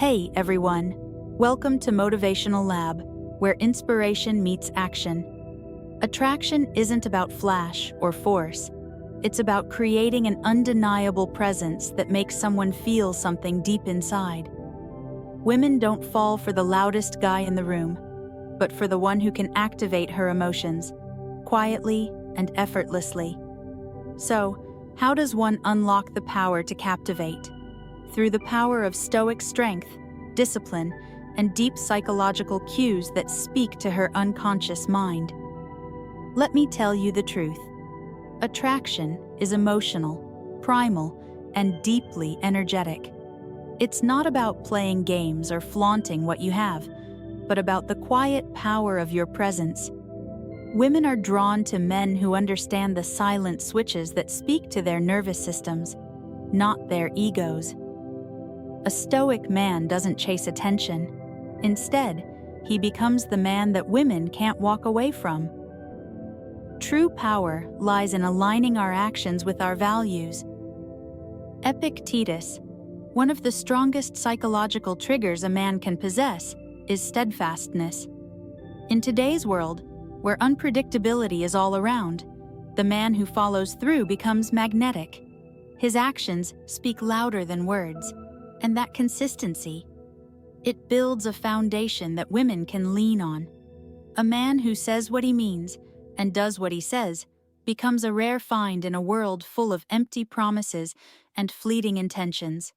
Hey everyone, welcome to Motivational Lab, where inspiration meets action. Attraction isn't about flash or force. It's about creating an undeniable presence that makes someone feel something deep inside. Women don't fall for the loudest guy in the room, but for the one who can activate her emotions, quietly and effortlessly. So, how does one unlock the power to captivate? Through the power of Stoic strength, discipline, and deep psychological cues that speak to her unconscious mind. Let me tell you the truth. Attraction is emotional, primal, and deeply energetic. It's not about playing games or flaunting what you have, but about the quiet power of your presence. Women are drawn to men who understand the silent switches that speak to their nervous systems, not their egos. A stoic man doesn't chase attention. Instead, he becomes the man that women can't walk away from. True power lies in aligning our actions with our values. Epictetus, one of the strongest psychological triggers a man can possess, is steadfastness. In today's world, where unpredictability is all around, the man who follows through becomes magnetic. His actions speak louder than words. And that consistency, it builds a foundation that women can lean on. A man who says what he means and does what he says becomes a rare find in a world full of empty promises and fleeting intentions.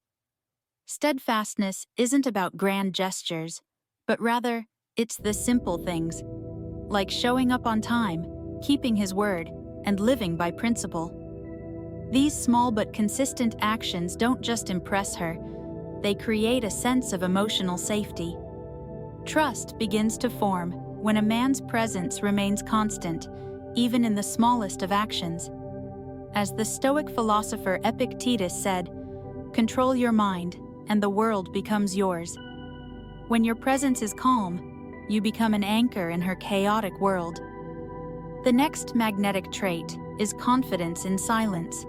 Steadfastness isn't about grand gestures, but rather, it's the simple things, like showing up on time, keeping his word, and living by principle. These small but consistent actions don't just impress her, they create a sense of emotional safety. Trust begins to form when a man's presence remains constant, even in the smallest of actions. As the Stoic philosopher Epictetus said, "Control your mind, and the world becomes yours." When your presence is calm, you become an anchor in her chaotic world. The next magnetic trait is confidence in silence.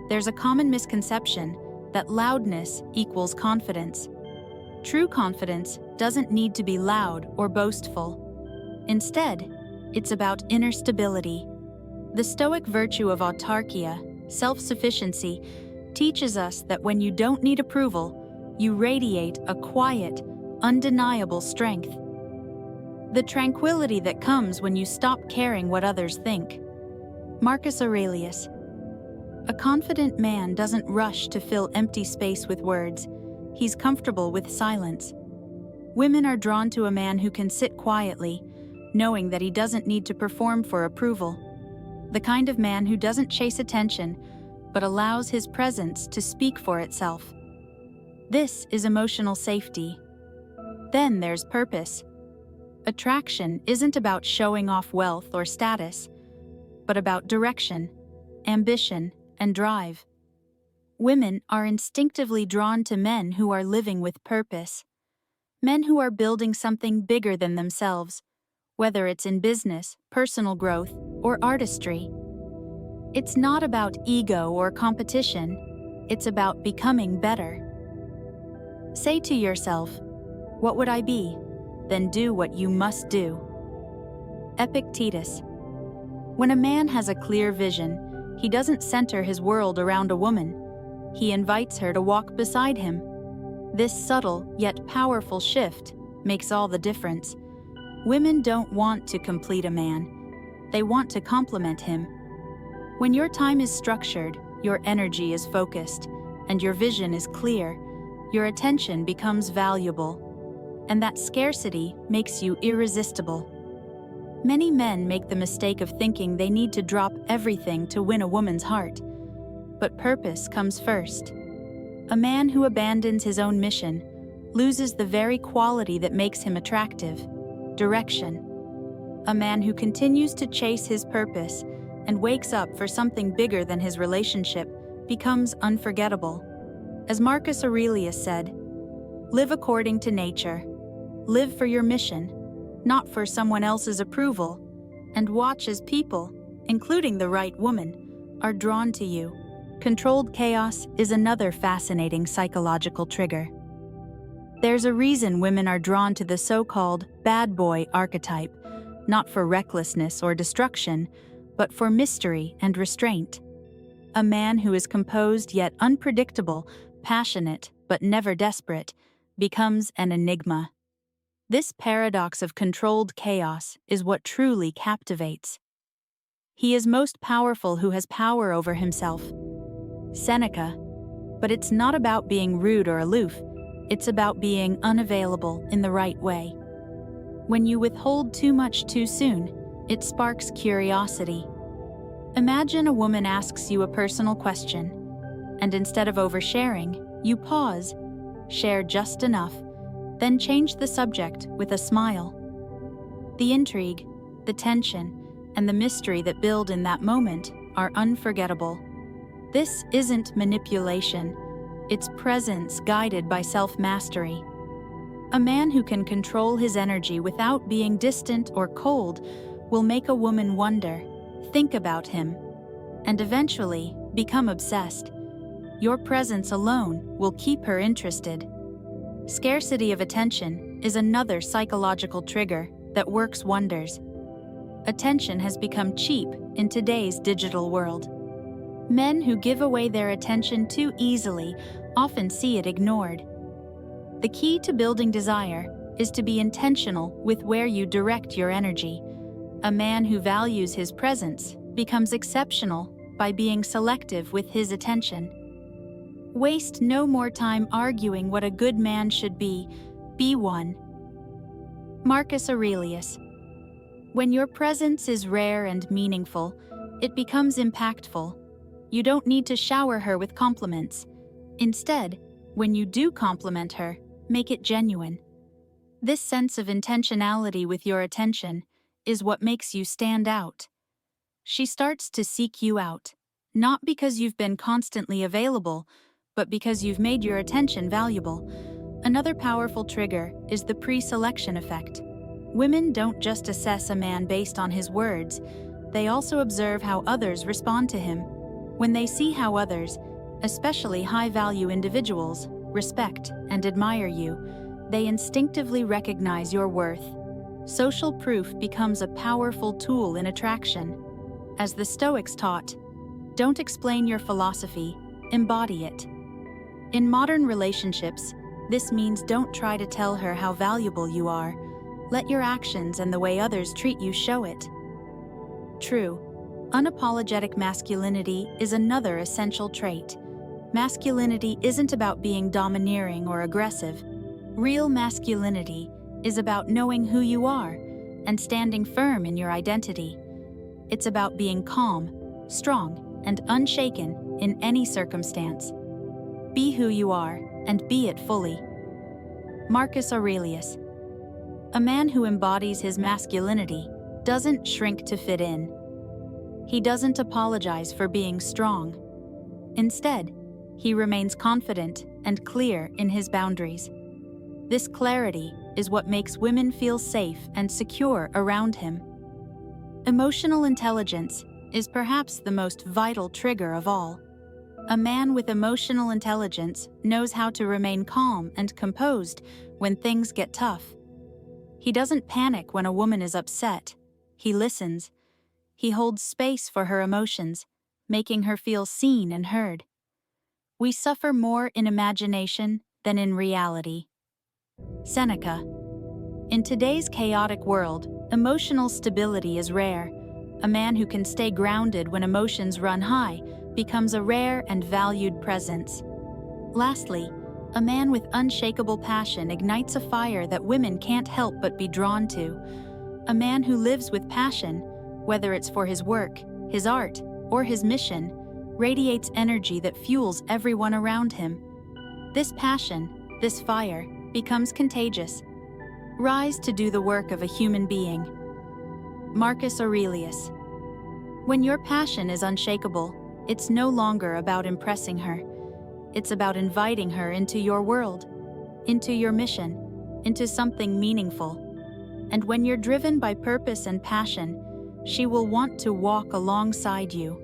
There's a common misconception that loudness equals confidence. True confidence doesn't need to be loud or boastful. Instead, it's about inner stability. The Stoic virtue of autarkia, self-sufficiency, teaches us that when you don't need approval, you radiate a quiet, undeniable strength. The tranquility that comes when you stop caring what others think. Marcus Aurelius. A confident man doesn't rush to fill empty space with words. He's comfortable with silence. Women are drawn to a man who can sit quietly, knowing that he doesn't need to perform for approval. The kind of man who doesn't chase attention, but allows his presence to speak for itself. This is emotional safety. Then there's purpose. Attraction isn't about showing off wealth or status, but about direction, ambition, and drive. Women are instinctively drawn to men who are living with purpose. Men who are building something bigger than themselves, whether it's in business, personal growth, or artistry. It's not about ego or competition, it's about becoming better. Say to yourself, "What would I be?" Then do what you must do. Epictetus. When a man has a clear vision, he doesn't center his world around a woman. He invites her to walk beside him. This subtle yet powerful shift makes all the difference. Women don't want to complete a man. They want to complement him. When your time is structured, your energy is focused, and your vision is clear, your attention becomes valuable. And that scarcity makes you irresistible. Many men make the mistake of thinking they need to drop everything to win a woman's heart. But purpose comes first. A man who abandons his own mission loses the very quality that makes him attractive: direction. A man who continues to chase his purpose and wakes up for something bigger than his relationship becomes unforgettable. As Marcus Aurelius said, "Live according to nature. Live for your mission, not for someone else's approval, and watch as people, including the right woman, are drawn to you." Controlled chaos is another fascinating psychological trigger. There's a reason women are drawn to the so-called bad boy archetype, not for recklessness or destruction, but for mystery and restraint. A man who is composed yet unpredictable, passionate but never desperate, becomes an enigma. This paradox of controlled chaos is what truly captivates. He is most powerful who has power over himself. Seneca. But it's not about being rude or aloof, it's about being unavailable in the right way. When you withhold too much too soon, it sparks curiosity. Imagine a woman asks you a personal question, and instead of oversharing, you pause, share just enough, then change the subject with a smile. The intrigue, the tension, and the mystery that build in that moment are unforgettable. This isn't manipulation, it's presence guided by self-mastery. A man who can control his energy without being distant or cold will make a woman wonder, think about him, and eventually become obsessed. Your presence alone will keep her interested. Scarcity of attention is another psychological trigger that works wonders. Attention has become cheap in today's digital world. Men who give away their attention too easily often see it ignored. The key to building desire is to be intentional with where you direct your energy. A man who values his presence becomes exceptional by being selective with his attention. Waste no more time arguing what a good man should be one. Marcus Aurelius. When your presence is rare and meaningful, it becomes impactful. You don't need to shower her with compliments. Instead, when you do compliment her, make it genuine. This sense of intentionality with your attention is what makes you stand out. She starts to seek you out, not because you've been constantly available, but because you've made your attention valuable. Another powerful trigger is the pre-selection effect. Women don't just assess a man based on his words, they also observe how others respond to him. When they see how others, especially high-value individuals, respect and admire you, they instinctively recognize your worth. Social proof becomes a powerful tool in attraction. As the Stoics taught, don't explain your philosophy, embody it. In modern relationships, this means don't try to tell her how valuable you are. Let your actions and the way others treat you show it. True, unapologetic masculinity is another essential trait. Masculinity isn't about being domineering or aggressive. Real masculinity is about knowing who you are and standing firm in your identity. It's about being calm, strong, and unshaken in any circumstance. Be who you are and be it fully. Marcus Aurelius. A man who embodies his masculinity doesn't shrink to fit in. He doesn't apologize for being strong. Instead, he remains confident and clear in his boundaries. This clarity is what makes women feel safe and secure around him. Emotional intelligence is perhaps the most vital trigger of all. A man with emotional intelligence knows how to remain calm and composed when things get tough. He doesn't panic when a woman is upset. He listens. He holds space for her emotions, making her feel seen and heard. We suffer more in imagination than in reality. Seneca. In today's chaotic world, emotional stability is rare. A man who can stay grounded when emotions run high becomes a rare and valued presence. Lastly, a man with unshakable passion ignites a fire that women can't help but be drawn to. A man who lives with passion, whether it's for his work, his art, or his mission, radiates energy that fuels everyone around him. This passion, this fire, becomes contagious. Rise to do the work of a human being. Marcus Aurelius. When your passion is unshakable, it's no longer about impressing her. It's about inviting her into your world, into your mission, into something meaningful. And when you're driven by purpose and passion, she will want to walk alongside you.